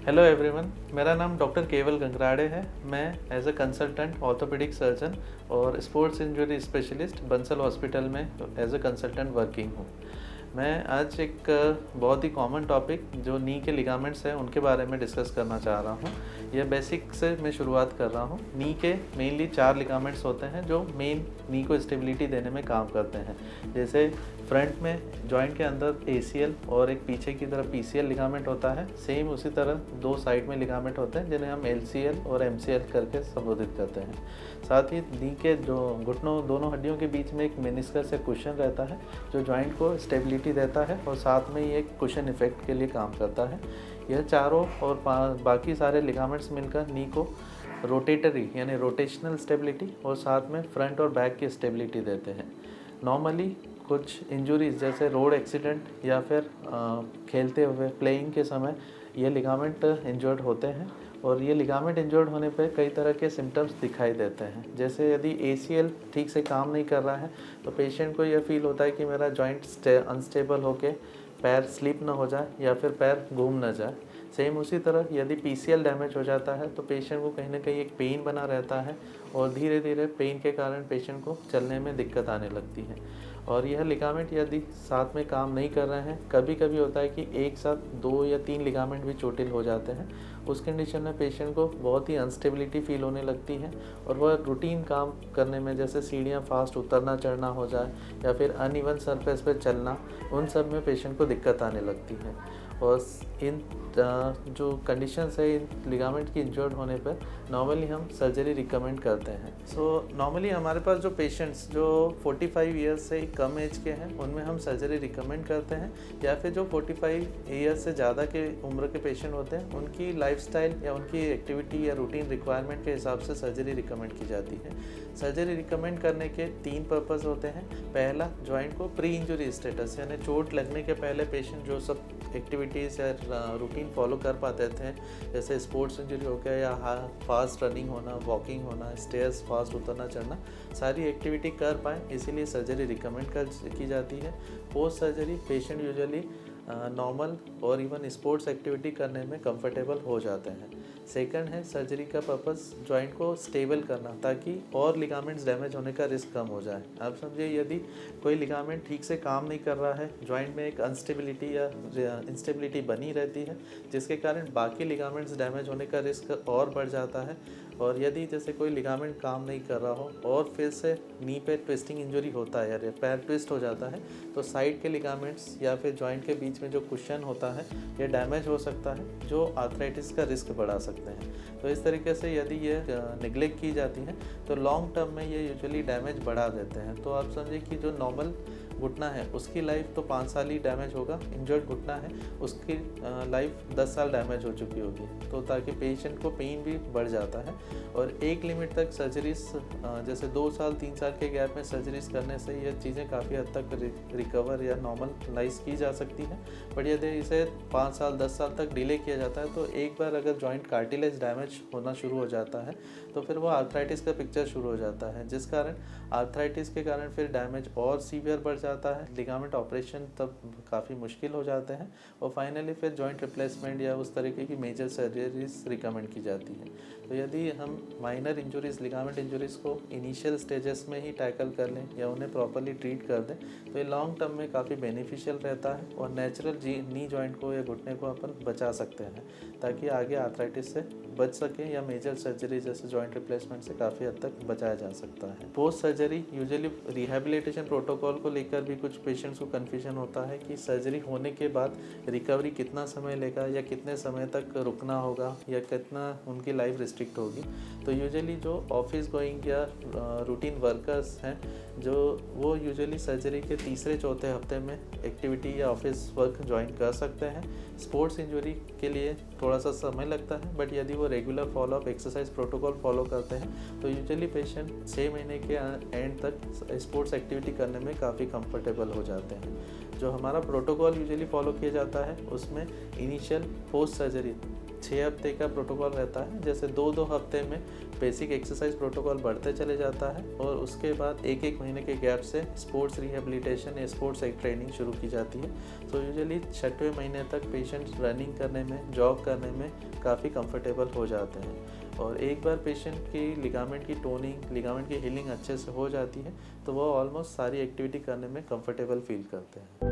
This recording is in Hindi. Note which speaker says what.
Speaker 1: हेलो एवरीवन, मेरा नाम डॉक्टर केवल गंगराड़े है। मैं as a consultant orthopaedic surgeon और sports injury specialist Bansal hospital में एज अ कंसल्टेंट वर्किंग हूँ। मैं आज एक बहुत ही कॉमन टॉपिक जो नी के लिगामेंट्स हैं उनके बारे में डिस्कस करना चाह रहा हूँ। यह बेसिक से मैं शुरुआत कर रहा हूँ। नी के मेनली 4 लिगामेंट्स होते हैं जो मेन नी को स्टेबिलिटी देने में काम करते हैं। जैसे फ्रंट में जॉइंट के अंदर ACL और एक पीछे की तरफ PCL लिगामेंट होता है। सेम उसी तरह 2 साइड में लिगामेंट होते हैं जिन्हें हम LCL और MCL करके संबोधित करते हैं। साथ ही नी के जो घुटनों दोनों हड्डियों के बीच में एक मेनिस्कस या कुशन रहता है जो जॉइंट को स्टेबिलिटी देता है और साथ में ही एक कुशन इफेक्ट के लिए काम करता है। यह चारों और बाकी सारे लिगामेंट्स मिलकर नी को रोटेटरी यानी रोटेशनल स्टेबिलिटी और साथ में फ्रंट और बैक की स्टेबिलिटी देते हैं। नॉर्मली कुछ इंजरीज जैसे रोड एक्सीडेंट या फिर खेलते हुए प्लेइंग के समय ये लिगामेंट इंजर्ड होते हैं और ये लिगामेंट इंजर्ड होने पे कई तरह के सिम्टम्स दिखाई देते हैं। जैसे यदि ACL ठीक से काम नहीं कर रहा है तो पेशेंट को यह फील होता है कि मेरा जॉइंट अनस्टेबल होके पैर स्लिप ना हो जाए या फिर पैर घूम ना जाए। सेम उसी तरह यदि PCL डैमेज हो जाता है तो पेशेंट को कहीं ना कहीं एक पेन बना रहता है और धीरे धीरे पेन के कारण पेशेंट को चलने में दिक्कत आने लगती है। और यह लिगामेंट यदि साथ में काम नहीं कर रहे हैं, कभी कभी होता है कि एक साथ 2 या 3 लिगामेंट भी चोटिल हो जाते हैं। उस कंडीशन में पेशेंट को बहुत ही अनस्टेबिलिटी फील होने लगती है और वह रूटीन काम करने में जैसे सीढ़ियाँ फास्ट उतरना चढ़ना हो जाए या फिर अनइवन सरफेस पर चलना, उन सब में पेशेंट को दिक्कत आने लगती है। और इन जो कंडीशंस है इन लिगामेंट की इंजर्ड होने पर नॉर्मली हम सर्जरी रिकमेंड करते हैं। सो नॉर्मली हमारे पास जो पेशेंट्स जो 45 ईयर्स से कम एज के हैं उनमें हम सर्जरी रिकमेंड करते हैं, या फिर जो 45 ईयर्स से ज़्यादा के उम्र के पेशेंट होते हैं उनकी लाइफस्टाइल या उनकी एक्टिविटी या रूटीन रिक्वायरमेंट के हिसाब से सर्जरी रिकमेंड की जाती है। सर्जरी रिकमेंड करने के 3 पर्पज़ होते हैं। पहला, जॉइंट को प्री इंजरी स्टेटस यानी चोट लगने के पहले पेशेंट जो सब एक्टिविटीज़ या रूटीन फॉलो कर पाते थे, जैसे स्पोर्ट्स इंजरी हो गया या फास्ट रनिंग होना, वॉकिंग होना, स्टेयर्स फास्ट उतरना चढ़ना, सारी एक्टिविटी कर पाएँ, इसीलिए सर्जरी रिकमेंड की जाती है। Post surgery patient usually normal और इवन स्पोर्ट्स एक्टिविटी करने में कंफर्टेबल हो जाते हैं। सेकंड है, सर्जरी का पर्पस जॉइंट को स्टेबल करना ताकि और लिगामेंट्स डैमेज होने का रिस्क कम हो जाए। आप समझिए यदि कोई लिगामेंट ठीक से काम नहीं कर रहा है, जॉइंट में एक अनस्टेबिलिटी या इंस्टेबिलिटी बनी रहती है जिसके कारण बाकी लिगामेंट्स डैमेज होने का रिस्क और बढ़ जाता है। और यदि जैसे कोई लिगामेंट काम नहीं कर रहा हो और फिर से नी पे ट्विस्टिंग इंजरी होता है या पैर ट्विस्ट हो जाता है तो साइड के लिगामेंट्स या फिर जॉइंट के बीच में जो कुशन होता है ये डैमेज हो सकता है जो आर्थराइटिस का रिस्क बढ़ा सकते हैं। तो इस तरीके से यदि ये निगलेक्ट की जाती है तो लॉन्ग टर्म में ये यूजुअली डैमेज बढ़ा देते हैं। तो आप समझिए कि जो नॉर्मल घुटना है उसकी लाइफ तो 5 साल ही डैमेज होगा, इंजर्ड घुटना है उसकी लाइफ 10 साल डैमेज हो चुकी होगी, तो ताकि पेशेंट को पेन भी बढ़ जाता है। और एक लिमिट तक सर्जरीज जैसे 2 साल 3 साल के गैप में सर्जरीज करने से ये चीज़ें काफ़ी हद तक रिकवर या नॉर्मलाइज की जा सकती हैं। बट यदि इसे 5 साल 10 साल तक डिले किया जाता है तो एक बार अगर जॉइंट कार्टिलेज डैमेज होना शुरू हो जाता है तो फिर वो आर्थराइटिस का पिक्चर शुरू हो जाता है, जिस कारण आर्थराइटिस के कारण फिर डैमेज और सीवियर बढ़ जाता है। लिगामेंट ऑपरेशन तब काफ़ी मुश्किल हो जाते हैं और फाइनली फिर जॉइंट रिप्लेसमेंट या उस तरीके की मेजर सर्जरीज रिकमेंड की जाती है। तो यदि हम माइनर इंजरीज लिगामेंट इंजरीज को इनिशियल स्टेजेस में ही टैकल कर लें या उन्हें प्रॉपरली ट्रीट कर दें तो ये लॉन्ग टर्म में काफ़ी बेनिफिशियल रहता है और नेचुरल नी जॉइंट को या घुटने को अपन बचा सकते हैं ताकि आगे आर्थराइटिस से बच सकें या मेजर सर्जरी जैसे जॉइंट रिप्लेसमेंट से काफ़ी हद तक बचाया जा सकता है। Post surgery usually rehabilitation protocol को लेकर भी कुछ पेशेंट्स को कन्फ्यूजन होता है कि सर्जरी होने के बाद रिकवरी कितना समय लेगा या कितने समय तक रुकना होगा या कितना उनकी लाइफ रिस्ट्रिक्ट होगी। तो यूजुअली जो ऑफिस गोइंग या रूटीन वर्कर्स हैं जो वो यूजुअली सर्जरी के तीसरे चौथे हफ्ते में एक्टिविटी या ऑफिस वर्क ज्वाइन कर सकते हैं। स्पोर्ट्स इंजरी के लिए थोड़ा सा समय लगता है, बट यदि वो regular follow up exercise protocol follow करते हैं तो यूजुअली पेशेंट 6 महीने के एंड तक स्पोर्ट्स एक्टिविटी करने में काफ़ी कंफर्टेबल हो जाते हैं। जो हमारा प्रोटोकॉल यूजुअली फॉलो किया जाता है उसमें इनिशियल पोस्ट सर्जरी 6 हफ्ते का प्रोटोकॉल रहता है। जैसे 2-2 हफ्ते में बेसिक एक्सरसाइज प्रोटोकॉल बढ़ते चले जाता है और उसके बाद 1-1 महीने के गैप से स्पोर्ट्स रिहेबिलिटेशन या स्पोर्ट्स एक ट्रेनिंग शुरू की जाती है। तो यूजुअली 6वें महीने तक पेशेंट्स रनिंग करने में, जॉग करने में काफ़ी कंफर्टेबल हो जाते हैं। और एक बार पेशेंट की लिगामेंट की टोनिंग, लिगामेंट की हीलिंग अच्छे से हो जाती है तो वो ऑलमोस्ट सारी एक्टिविटी करने में कंफर्टेबल फील करते हैं।